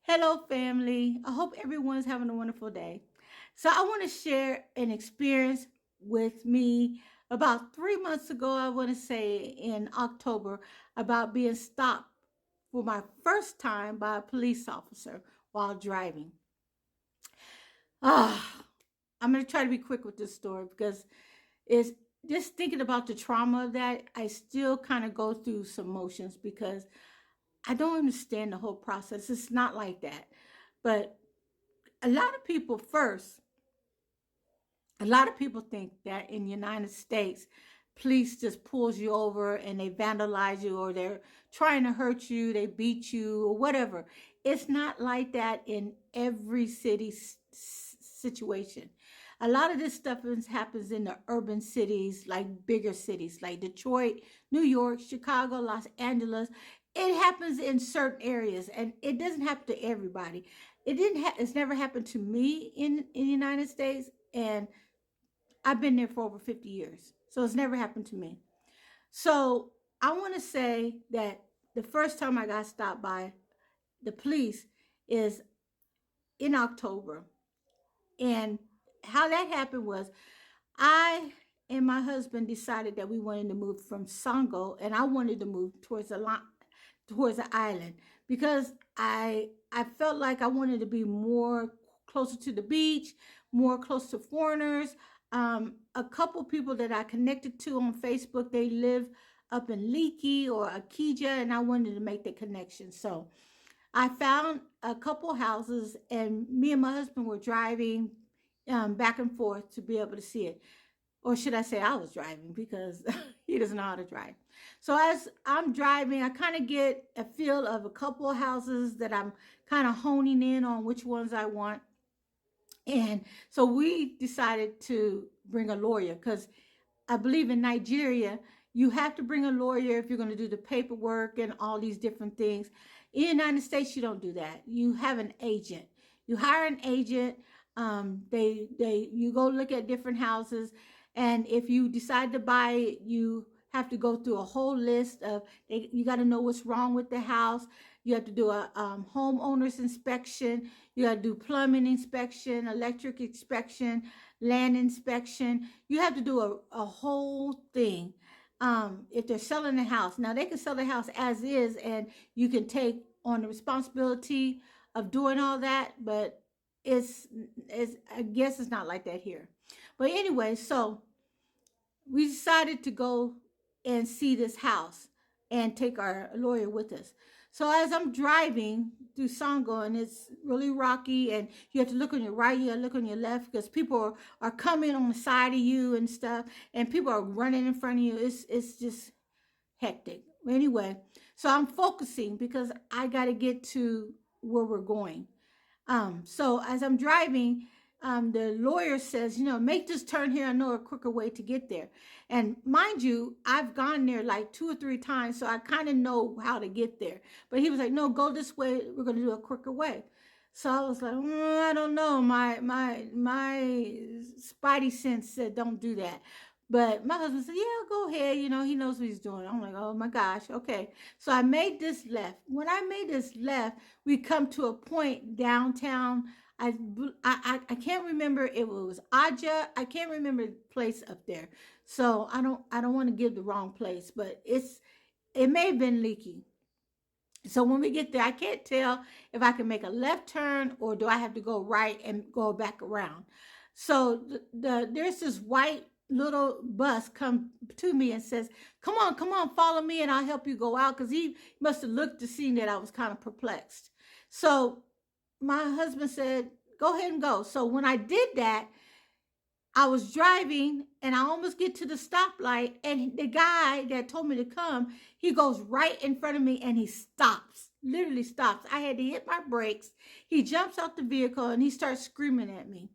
Hello, family. I hope everyone's having a wonderful day. So, I want to share an experience with me about 3 months ago. I want to say in October about being stopped for my first time by a police officer while driving. Ah, I'm going to try to be quick with this story because it's just thinking about the trauma of that. I still kind of go through some motions because I don't understand the whole process. It's not like that. But a lot of people first a lot of people think that in the United States, police just pulls you over and they vandalize you or they're trying to hurt you, they beat you or whatever. It's not like that in every city situation. A lot of this stuff happens in the urban cities, like bigger cities like Detroit, New York, Chicago, Los Angeles. It happens in certain areas and it doesn't happen to everybody. It's never happened to me in the United States, and I've been there for over 50 years. So it's never happened to me. So I want to say that the first time I got stopped by the police is in October. And how that happened was I and my husband decided that we wanted to move from Sango, and I wanted to move towards the island because I felt like I wanted to be more closer to the beach, more close to foreigners. A couple people that I connected to on Facebook, they live up in Leakey or Akija, and I wanted to make the connection. So I found a couple houses, and me and my husband were driving back and forth to be able to see it. Or should I say, I was driving because he doesn't know how to drive. So as I'm driving, I kind of get a feel of a couple of houses that I'm kind of honing in on which ones I want. And so we decided to bring a lawyer because I believe in Nigeria, you have to bring a lawyer if you're going to do the paperwork and all these different things. In the United States, you don't do that. You have an agent. You hire an agent. You go look at different houses, and if you decide to buy it, you have to go through a whole list of. You got to know what's wrong with the house. You have to do a homeowner's inspection. You got to do plumbing inspection, electric inspection, land inspection. You have to do a whole thing. If they're selling the house, now they can sell the house as is, and you can take on the responsibility of doing all that. But it's I guess it's not like that here. But anyway, so we decided to go and see this house and take our lawyer with us. So as I'm driving through Songo, and it's really rocky, and you have to look on your right, you have to look on your left because people are coming on the side of you and stuff, and people are running in front of you. It's just hectic. Anyway, so I'm focusing because I got to get to where we're going. So as I'm driving, the lawyer says, make this turn here. I know a quicker way to get there. And mind you, I've gone there like 2 or 3 times, so I kind of know how to get there. But he was like, no, go this way. We're going to do a quicker way. So I was like, I don't know. My spidey sense said, don't do that. But my husband said, yeah, go ahead. He knows what he's doing. I'm like, oh my gosh. Okay. So I made this left. When I made this left, we come to a point downtown. I can't remember if it was Aja. I can't remember the place up there. So I don't want to give the wrong place, but it may have been Leaky. So when we get there, I can't tell if I can make a left turn or do I have to go right and go back around. So there's this white little bus come to me and says, come on, follow me and I'll help you go out," because he must have looked to see that I was kind of perplexed. So my husband said, "Go ahead and go." So when I did that, I was driving and I almost get to the stoplight, and the guy that told me to come, he goes right in front of me and he stops, literally stops. I had to hit my brakes. He jumps out the vehicle and he starts screaming at me.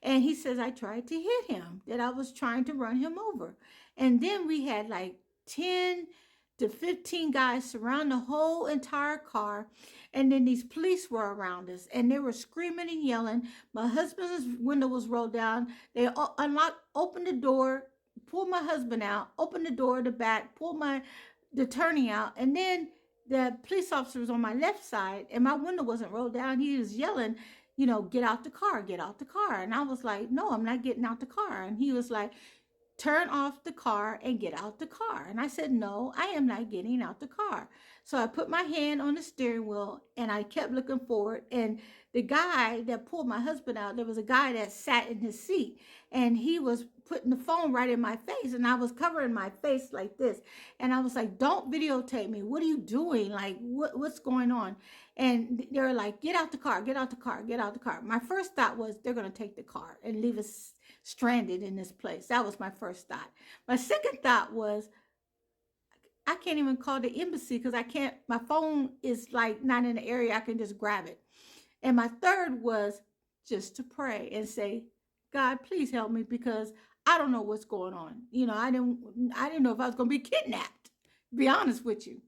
And he says I tried to hit him, that I was trying to run him over. And then we had like 10 to 15 guys surround the whole entire car. And then these police were around us and they were screaming and yelling. My husband's window was rolled down. They opened the door, pulled my husband out, opened the door to the back, pulled the attorney out. And then the police officer was on my left side and my window wasn't rolled down. He was yelling, you know, get out the car, get out the car. And I was like, no, I'm not getting out the car. And he was like, turn off the car and get out the car. And I said, no, I am not getting out the car. So I put my hand on the steering wheel and I kept looking forward. And the guy that pulled my husband out, there was a guy that sat in his seat and he was putting the phone right in my face. And I was covering my face like this. And I was like, don't videotape me. What are you doing? Like, what's going on? And they were like, get out the car, get out the car, get out the car. My first thought was they're going to take the car and leave us stranded in this place. That was my first thought. My second thought was, I can't even call the embassy because I can't, my phone is like not in the area I can just grab it. And my third was just to pray and say, God, please help me because I don't know what's going on. You know, I didn't know if I was going to be kidnapped, to be honest with you.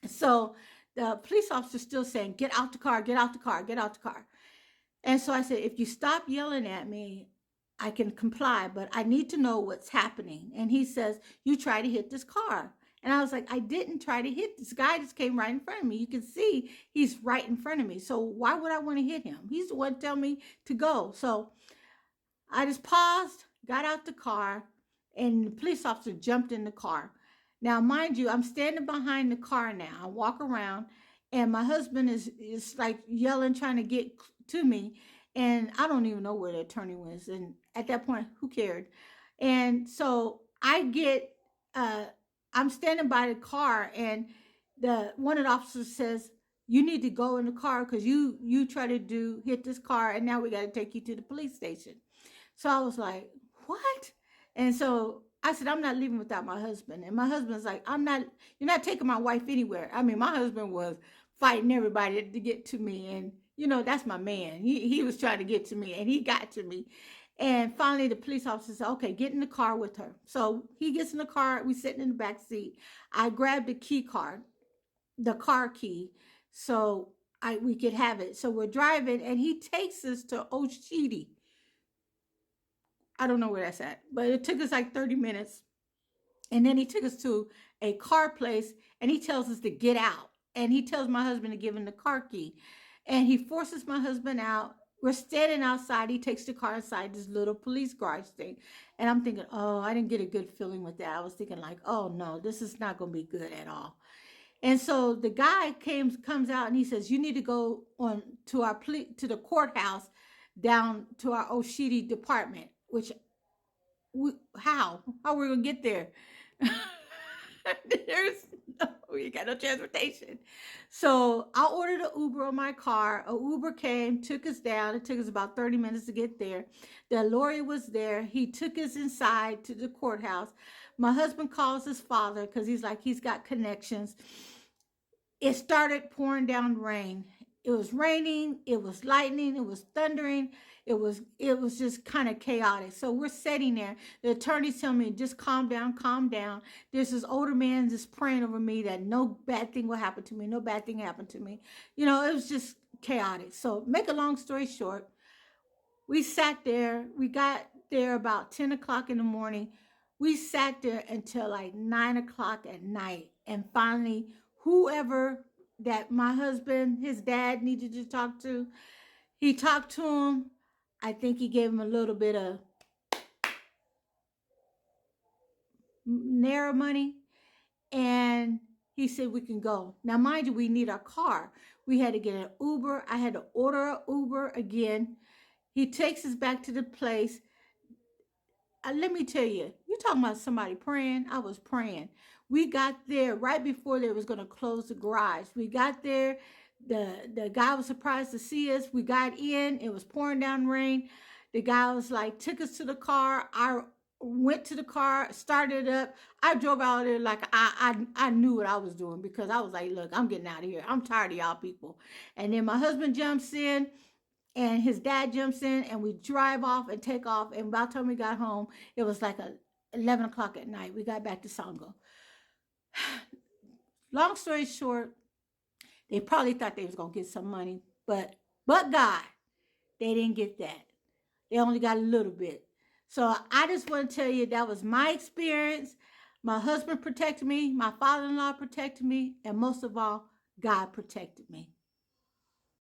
So the police officer still saying, get out the car, get out the car, get out the car. And so I said, if you stop yelling at me, I can comply, but I need to know what's happening. And he says, you try to hit this car. And I was like, I didn't try to hit this guy, just came right in front of me. You can see he's right in front of me. So why would I want to hit him? He's the one telling me to go. So I just paused, got out the car, and the police officer jumped in the car. Now, mind you, I'm standing behind the car now. I walk around, and my husband is like yelling, trying to get to me. And I don't even know where the attorney was. And at that point, who cared? And so I get, I'm standing by the car, and one of the officers says, you need to go in the car because you try to hit this car, and now we got to take you to the police station. So I was like, what? And so I said, I'm not leaving without my husband. And my husband's like, you're not taking my wife anywhere. I mean, my husband was fighting everybody to get to me. And, you know, that's my man. He was trying to get to me, and he got to me. And finally, the police officer said, okay, get in the car with her. So he gets in the car. We sitting in the back seat. I grabbed the key card, the car key, so we could have it. So we're driving, and he takes us to Oshidi. I don't know where that's at, but it took us like 30 minutes. And then he took us to a car place, and he tells us to get out. And he tells my husband to give him the car key. And he forces my husband out. We're standing outside. He takes the car inside this little police garage thing. And I'm thinking, oh, I didn't get a good feeling with that. I was thinking like, oh, no, this is not going to be good at all. And so the guy comes out, and he says, you need to go on to the courthouse down to our Oshidi department, which how are we going to get there? We got no transportation. So I ordered an Uber on my car. A Uber came, took us down. It took us about 30 minutes to get there. The lawyer was there. He took us inside to the courthouse. My husband calls his father because he's got connections. It started pouring down rain. It was raining, it was lightning, it was thundering, it was just kind of chaotic. So we're sitting there. The attorney's telling me, just calm down, calm down. There's this older man just praying over me that no bad thing will happen to me, no bad thing happened to me. You know, it was just chaotic. So make a long story short, we sat there. We got there about 10 o'clock in the morning. We sat there until like 9 o'clock at night. And finally, whoever that my husband, his dad needed to talk to, he talked to him. I think he gave him a little bit of narrow money, and he said we can go. Now, mind you, we need our car. We had to get an Uber. I had to order an Uber again. He takes us back to the place. Let me tell you, you talking about somebody praying? I was praying. We got there right before they was going to close the garage. We got there. The guy was surprised to see us. We got in. It was pouring down rain. The guy was like, took us to the car. I went to the car, started it up. I drove out there like I knew what I was doing because I was like, look, I'm getting out of here. I'm tired of y'all people. And then my husband jumps in. And his dad jumps in, and we drive off and take off. And by the time we got home, it was like 11 o'clock at night. We got back to Sango. Long story short, they probably thought they was going to get some money. But God, they didn't get that. They only got a little bit. So I just want to tell you that was my experience. My husband protected me, my father in law protected me, and most of all, God protected me.